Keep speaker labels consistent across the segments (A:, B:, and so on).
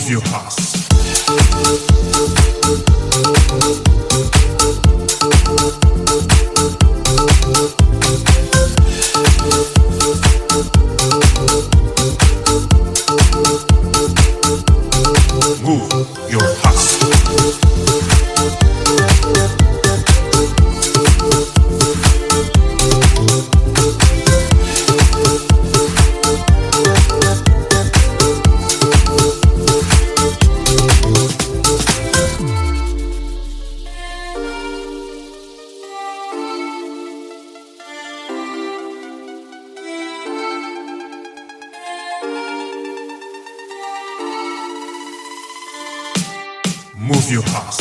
A: Move your ass. Move your ass. Move your ass.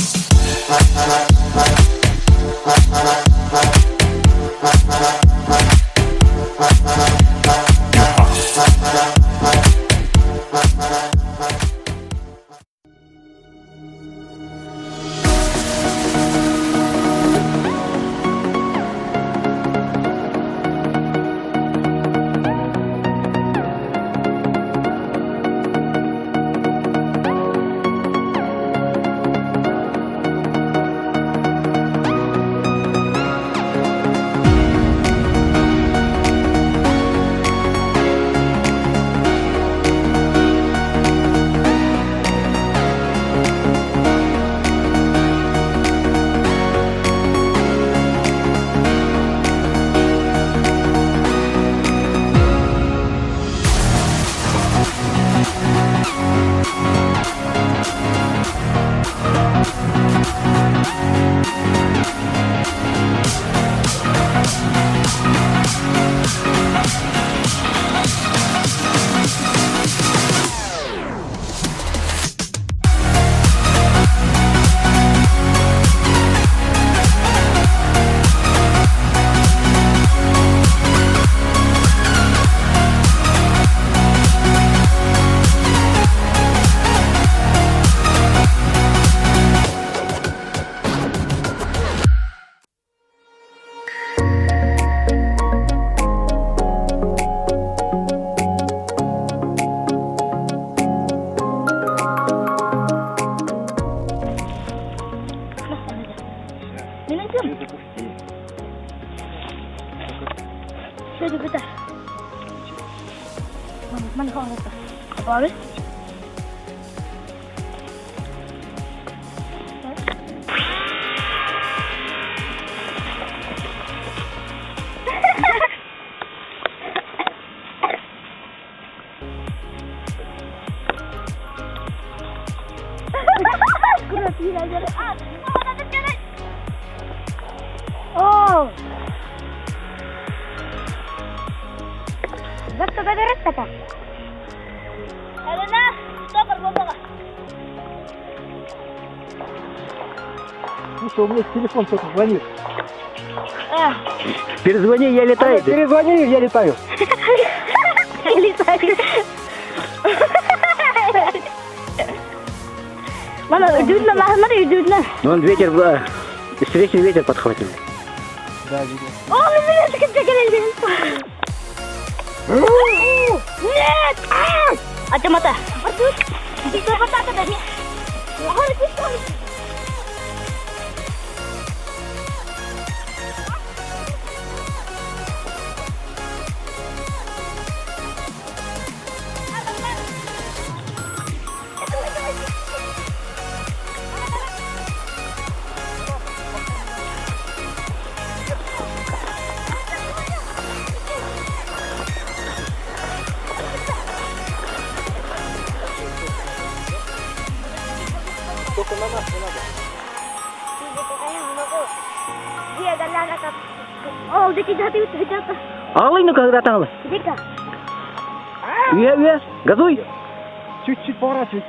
B: Sudah bentar. Mana kau kata? Apa habis? Kurang tidak jadi. Oh. Зато гадарет-то. Алена, стопор, бомба.
C: Слушай, у меня телефон кто-то звонит.
D: Перезвони, я летаю.
C: Перезвони, я летаю.
B: Я летаю. Мама, удивительно, смотри, удивительно.
D: Вон ветер, встречный ветер подхватил.
C: Да, видел.
B: О, меня так Нет! Ачамата. Bisa patah tadi. Harus itu.
C: Только на нас не надо.
B: Dia galang kat. Oh, dia tidak tahu.
D: Алый, ну как datang lah.
B: Jika.
D: Iya, газуй.
C: Чуть-чуть поворачивай.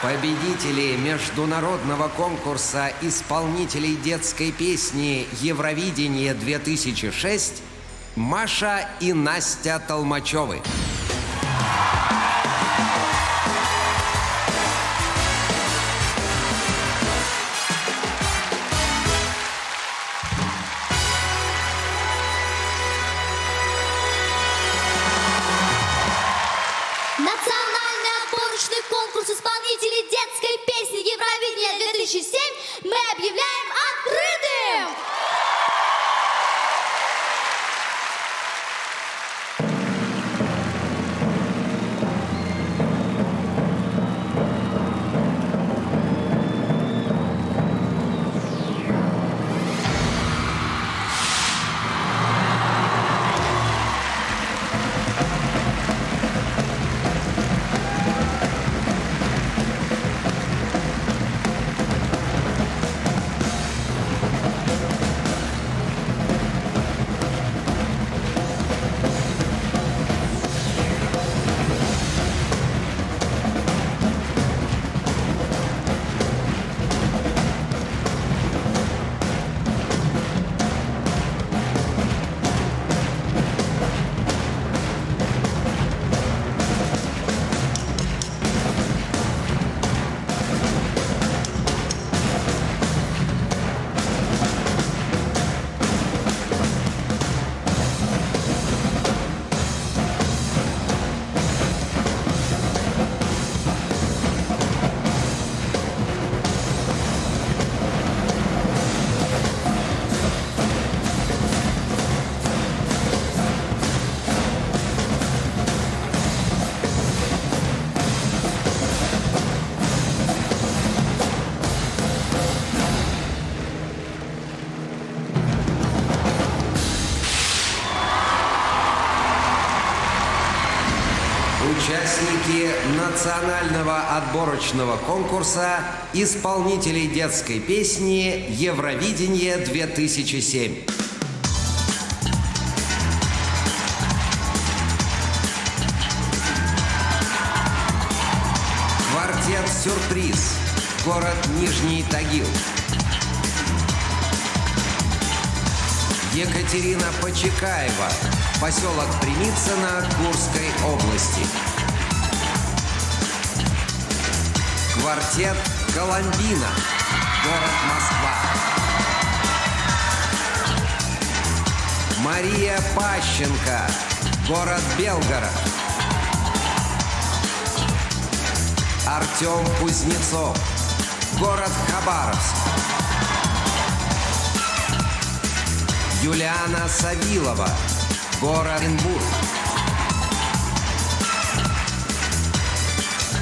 E: Победители международного конкурса исполнителей детской песни «Евровидение-2006» Маша и Настя Толмачевы.
F: Национальный отборочный конкурс исполнителей детской песни Евровидения-2007 мы объявляем открытым!
E: Участники национального отборочного конкурса исполнителей детской песни «Евровидение-2007». Квартет «Сюрприз», город Нижний Тагил. Екатерина Почекаева, поселок Примицыно Курской области. Квартет «Коломбина», город Москва. Мария Пащенко, город Белгород. Артем Кузнецов, город Хабаровск. Юлиана Савилова, город Оренбург.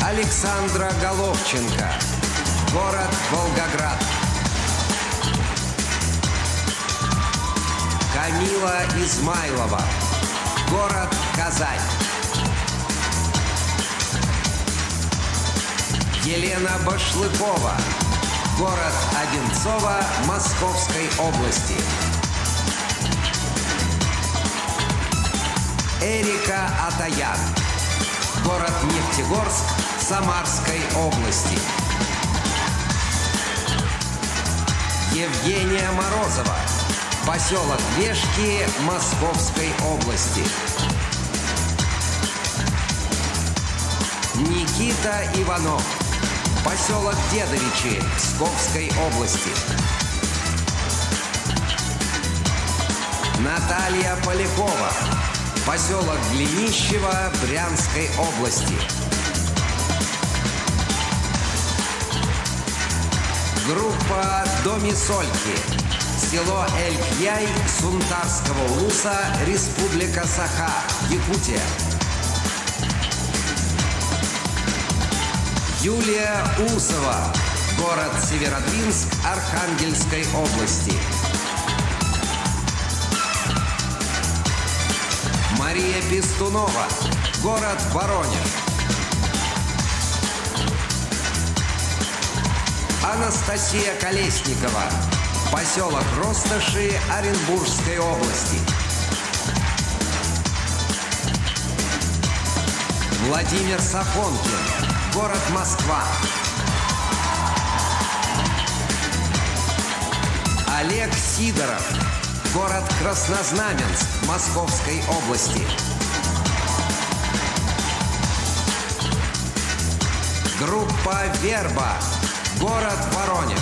E: Александра Головченко, город Волгоград. Камила Измайлова, город Казань. Елена Башлыкова, город Одинцово Московской области. Эрика Атаян, город Нефтегорск Самарской области. Евгения Морозова, поселок Вешки Московской области. Никита Иванов, поселок Дедовичи Псковской области. Наталья Полякова, поселок Глинищево Брянской области. Группа «Домисольки», село Эль-Кьяй Сунтарского улуса, Республика Саха, Якутия. Юлия Усова, город Северодвинск Архангельской области. Мария Пестунова, город Воронеж. Анастасия Колесникова, поселок Ростоши Оренбургской области. Владимир Сафонкин, город Москва. Олег Сидоров, город Краснознаменск Московской области. Группа «Верба», город Воронеж.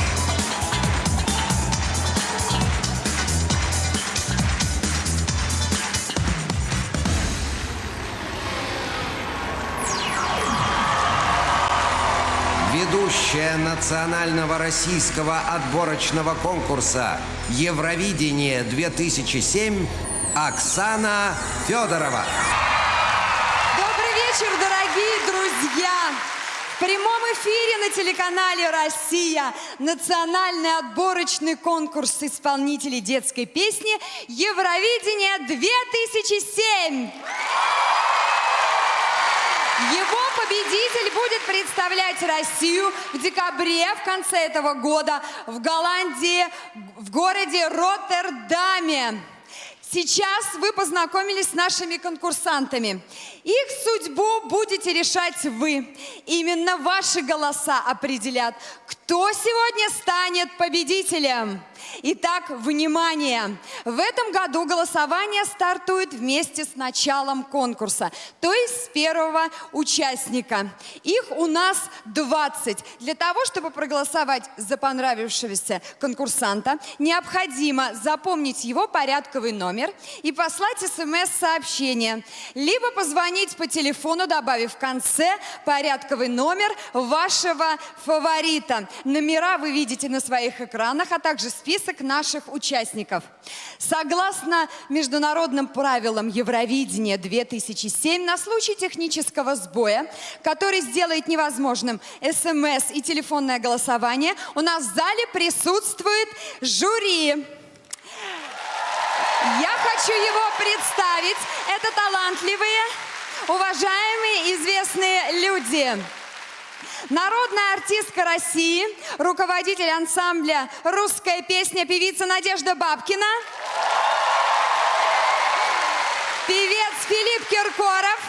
E: Ведущая национального российского отборочного конкурса «Евровидение-2007» Оксана Федорова.
G: Добрый вечер, дорогие друзья! В прямом эфире на телеканале «Россия» национальный отборочный конкурс исполнителей детской песни «Евровидение-2007». Его победитель будет представлять Россию в декабре, в конце этого года, в Голландии, в городе Роттердаме. Сейчас вы познакомились с нашими конкурсантами. Их судьбу будете решать вы. Именно ваши голоса определят, кто сегодня станет победителем. Итак, внимание! В этом году голосование стартует вместе с началом конкурса, то есть с первого участника. Их у нас 20. Для того, чтобы проголосовать за понравившегося конкурсанта, необходимо запомнить его порядковый номер и послать СМС-сообщение, либо позвонить по телефону, добавив в конце порядковый номер вашего фаворита. Номера вы видите на своих экранах, а также список наших участников. Согласно международным правилам Евровидения-2007, на случай технического сбоя, который сделает невозможным СМС и телефонное голосование, у нас в зале присутствует жюри. Я хочу его представить. Это талантливые, уважаемые, известные люди. Народная артистка России, руководитель ансамбля «Русская песня», певица Надежда Бабкина, певец Филипп Киркоров,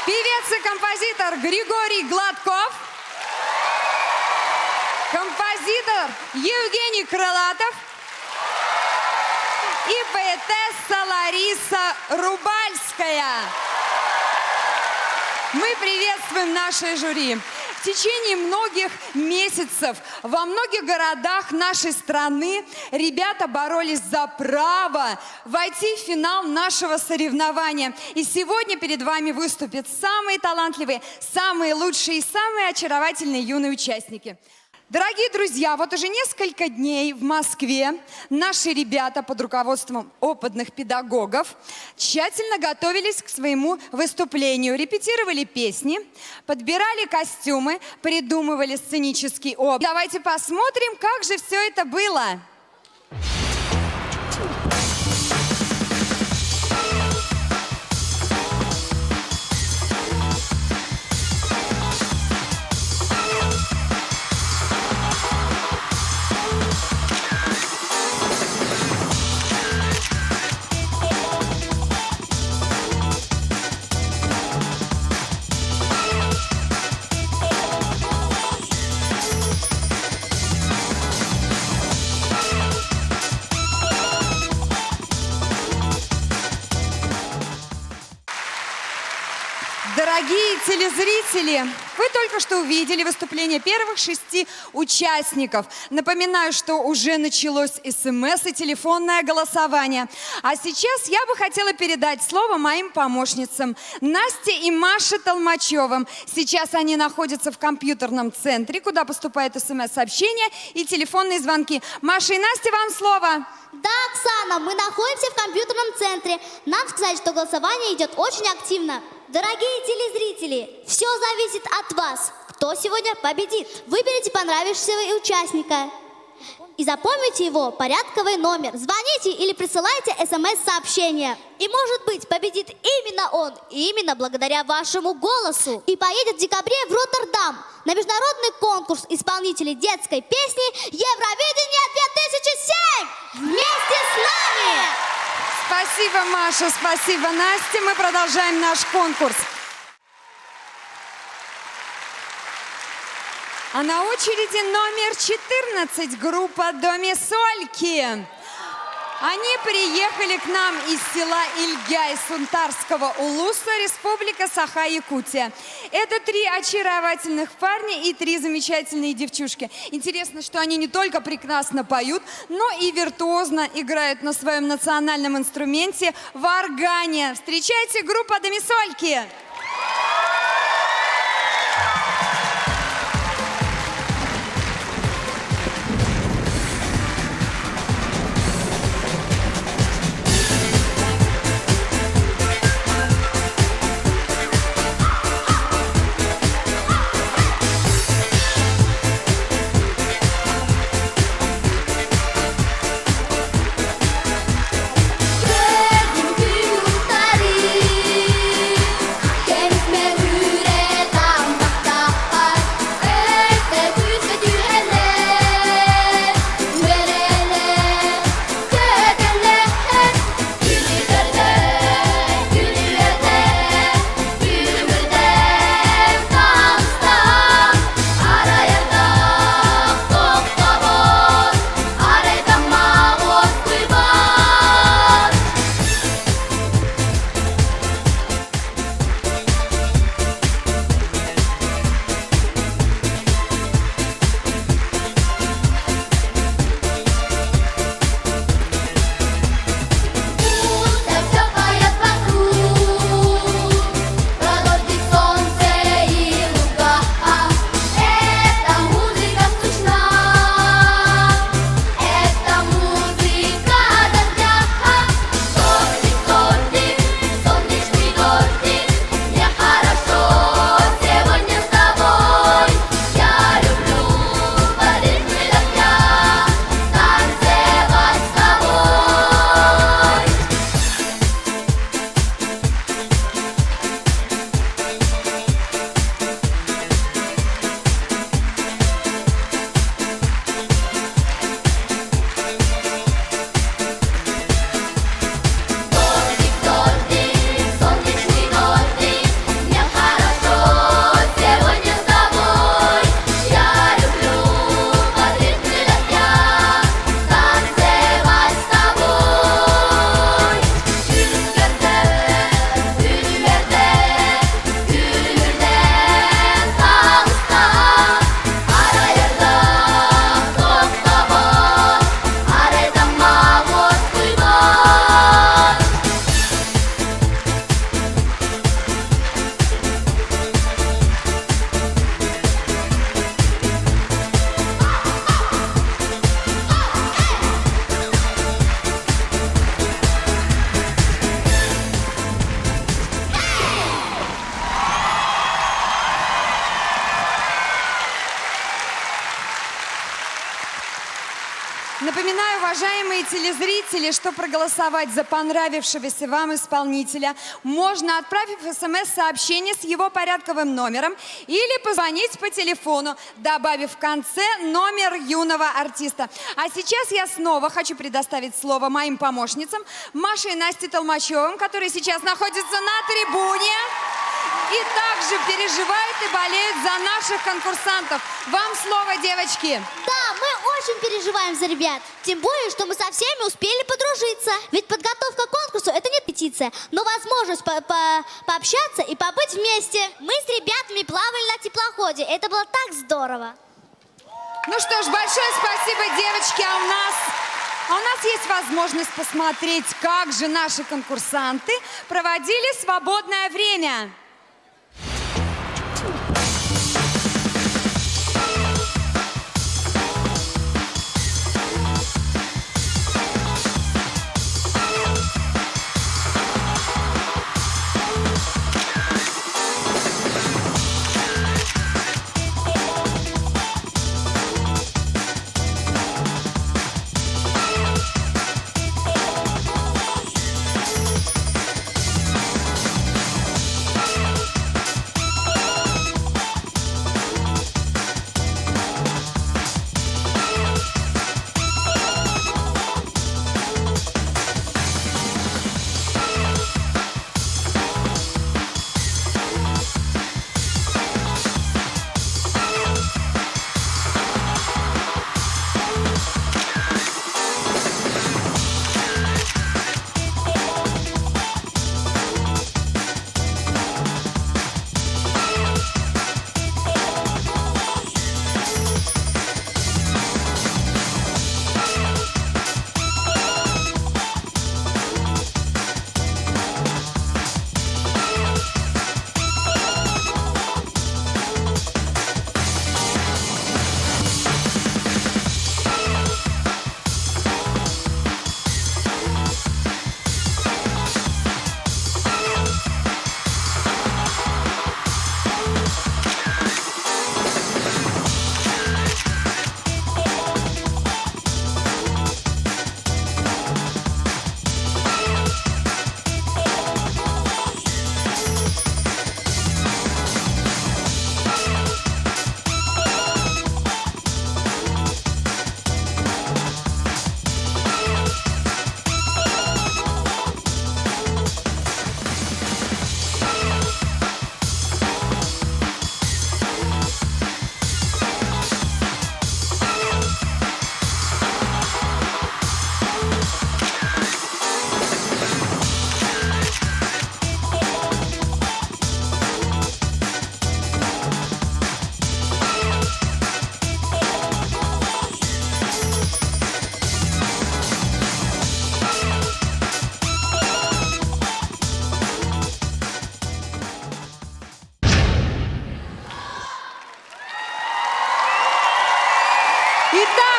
G: певец и композитор Григорий Гладков, композитор Евгений Крылатов и поэтесса Лариса Рубальская. Мы приветствуем наше жюри. В течение многих месяцев во многих городах нашей страны ребята боролись за право войти в финал нашего соревнования. И сегодня перед вами выступят самые талантливые, самые лучшие и самые очаровательные юные участники. Дорогие друзья, вот уже несколько дней в Москве наши ребята под руководством опытных педагогов тщательно готовились к своему выступлению, репетировали песни, подбирали костюмы, придумывали сценический образ. Давайте посмотрим, как же все это было. Дорогие телезрители, вы только что увидели выступление первых 6 участников. Напоминаю, что уже началось СМС и телефонное голосование. А сейчас я бы хотела передать слово моим помощницам Насте и Маше Толмачевым. Сейчас они находятся в компьютерном центре, куда поступают СМС-сообщения и телефонные звонки. Маша и Настя, вам слово.
F: Да, Оксана, мы находимся в компьютерном центре. Нам сказали, что голосование идет очень активно. Дорогие телезрители, все зависит от вас. Кто сегодня победит? Выберите понравившегося участника и запомните его порядковый номер. Звоните или присылайте СМС-сообщение. И, может быть, победит именно он, и именно благодаря вашему голосу. И поедет в декабре в Роттердам на международный конкурс исполнителей детской песни «Евровидение-2007». Вместе с нами!
G: Спасибо, Маша, спасибо, Настя. Мы продолжаем наш конкурс. А на очереди номер 14, группа Домисольки. Они приехали к нам из села Ильгяй Сунтарского улуса, Республика Саха-Якутия. Это 3 очаровательных парня и 3 замечательные девчушки. Интересно, что они не только прекрасно поют, но и виртуозно играют на своем национальном инструменте варгане. Встречайте группу Домисольки! Напоминаю, уважаемые телезрители, что проголосовать за понравившегося вам исполнителя можно, отправив СМС-сообщение с его порядковым номером или позвонить по телефону, добавив в конце номер юного артиста. А сейчас я снова хочу предоставить слово моим помощницам Маше и Насте Толмачевым, которые сейчас находятся на трибуне и также переживают и болеют за наших конкурсантов. Вам слово, девочки.
F: Да, мы очень переживаем за ребят. Тем более, что мы со всеми успели подружиться. Ведь подготовка к конкурсу – это не репетиция, но возможность пообщаться и побыть вместе. Мы с ребятами плавали на теплоходе. Это было так здорово.
G: Ну что ж, большое спасибо, девочки. А у нас есть возможность посмотреть, как же наши конкурсанты проводили свободное время.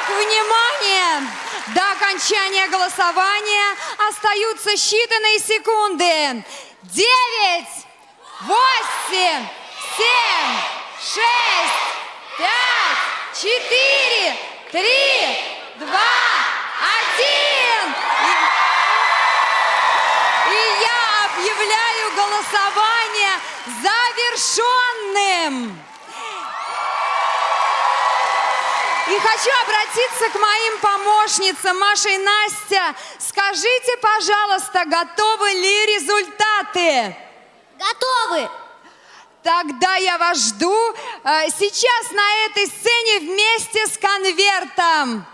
G: Итак, внимание! До окончания голосования остаются считанные секунды. 9, 8, 7, 6, 5, 4, 3, 2, 1. И я объявляю голосование завершенным. И хочу обратиться к моим помощницам, Маша и Настя. Скажите, пожалуйста, готовы ли результаты?
F: Готовы!
G: Тогда я вас жду сейчас на этой сцене вместе с конвертом.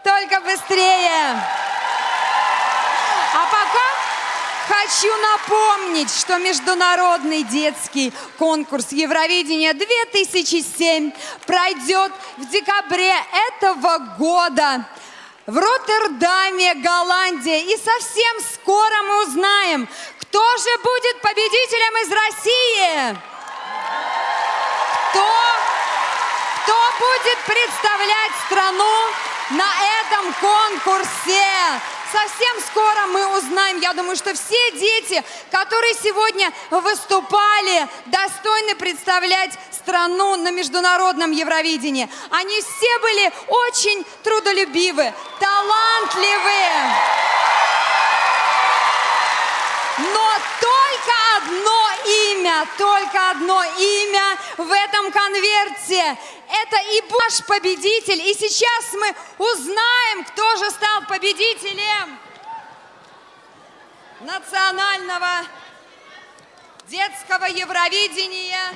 G: Только быстрее. А пока хочу напомнить, что международный детский конкурс Евровидения 2007 пройдет в декабре этого года в Роттердаме, Голландия. И совсем скоро мы узнаем, кто же будет победителем из России. Кто будет представлять страну на этом конкурсе? Совсем скоро мы узнаем. Я думаю, что все дети, которые сегодня выступали, достойны представлять страну на международном Евровидении. Они все были очень трудолюбивы, талантливые. Но только одно имя в этом конверте. Это и наш победитель. И сейчас мы узнаем, кто же стал победителем национального детского Евровидения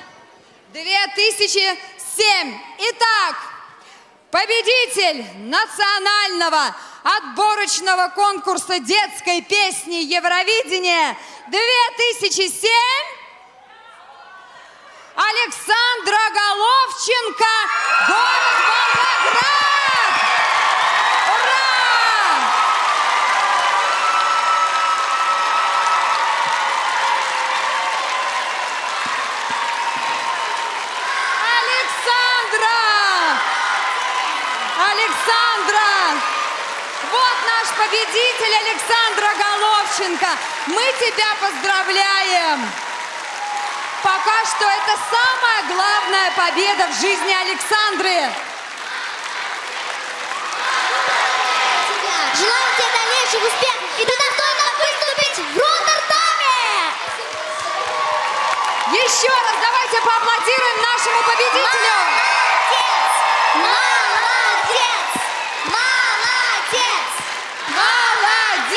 G: 2007. Итак, победитель национального отборочного конкурса детской песни Евровидения 2007 Александра Головченко, город Волгоград! Ура! Александра! Вот наш победитель Александра Головченко. Мы тебя поздравляем. Пока что это самая главная победа в жизни Александры.
F: Желаем тебе дальнейших успехов и достойно выступить в Роттердаме!
G: Еще раз давайте поаплодируем нашему победителю.
F: Молодец! Молодец! Молодец!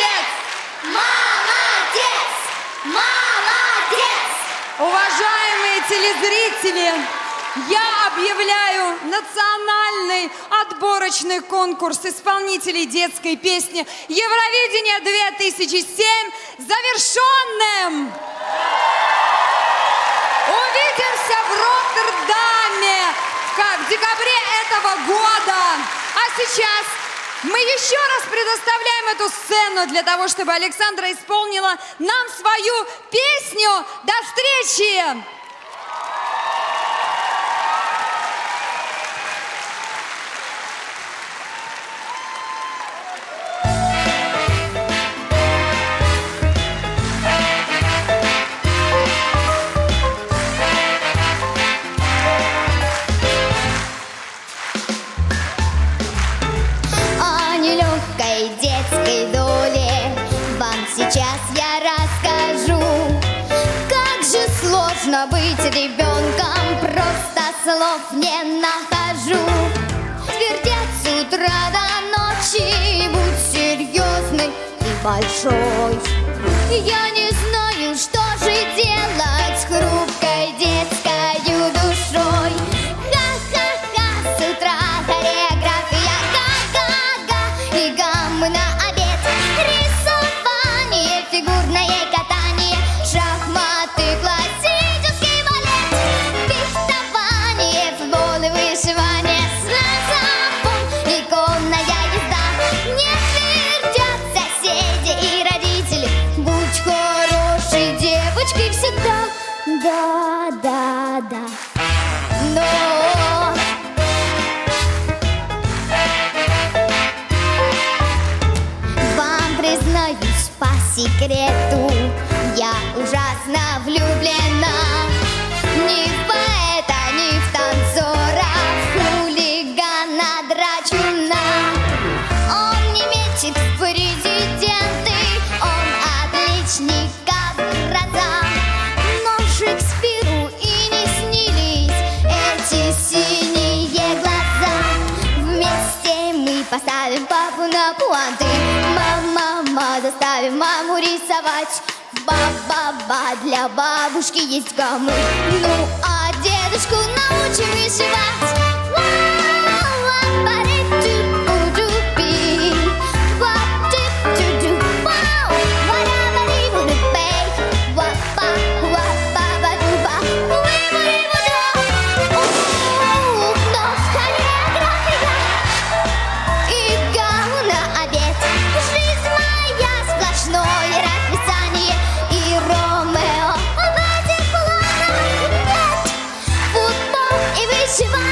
F: Молодец!
G: Уважаемые телезрители, я объявляю национальный отборочный конкурс исполнителей детской песни Евровидения 2007 завершенным. Увидимся в Роттердаме в декабре этого года. А сейчас мы еще раз предоставляем эту сцену для того, чтобы Александра исполнила нам свою песню. До встречи!
F: Детской доле вам сейчас я расскажу, как же сложно быть ребенком, просто слов не нахожу. Твердят с утра до ночи, будь серьезный и большой. Я не знаю, что же делать с хрупкой детской душой. Ха-ха-ха, с утра хореография, га-га-га, и гаммы на обед. Рисование, фигурное катание, шахматы, классический балет, фехтование, футбол и вышивание, саксофон и конная езда. Не твердят соседи и родители, будь хорошей девочкой всегда. Да-да-да. Но секрету я ужасно влюблена. Ни в поэта, ни в танцора, в хулигана драчуна. Он не метит в президенты, он отличник как гроза. Но Шекспиру и не снились эти синие глаза. Вместе мы поставим папу на пуанты. Мама, заставим маму рисовать. Ба-ба-ба, для бабушки есть гаммы. Ну, а дедушку научим вышивать. Ла-ла-ла-ба-ри-ду-ду-би. Ва-ди-ду-ду. Вау! Ва-ра-ба-ри-бу-ду-бей. Ва-ба-ва-ба-ба-ду-ба. Уи-бу-ри-бу-ду. Ух, но хореография и гамму на обед. Жизнь моя сплошное расписание. И Ромео в этих планах нет. Футбол и вышивание.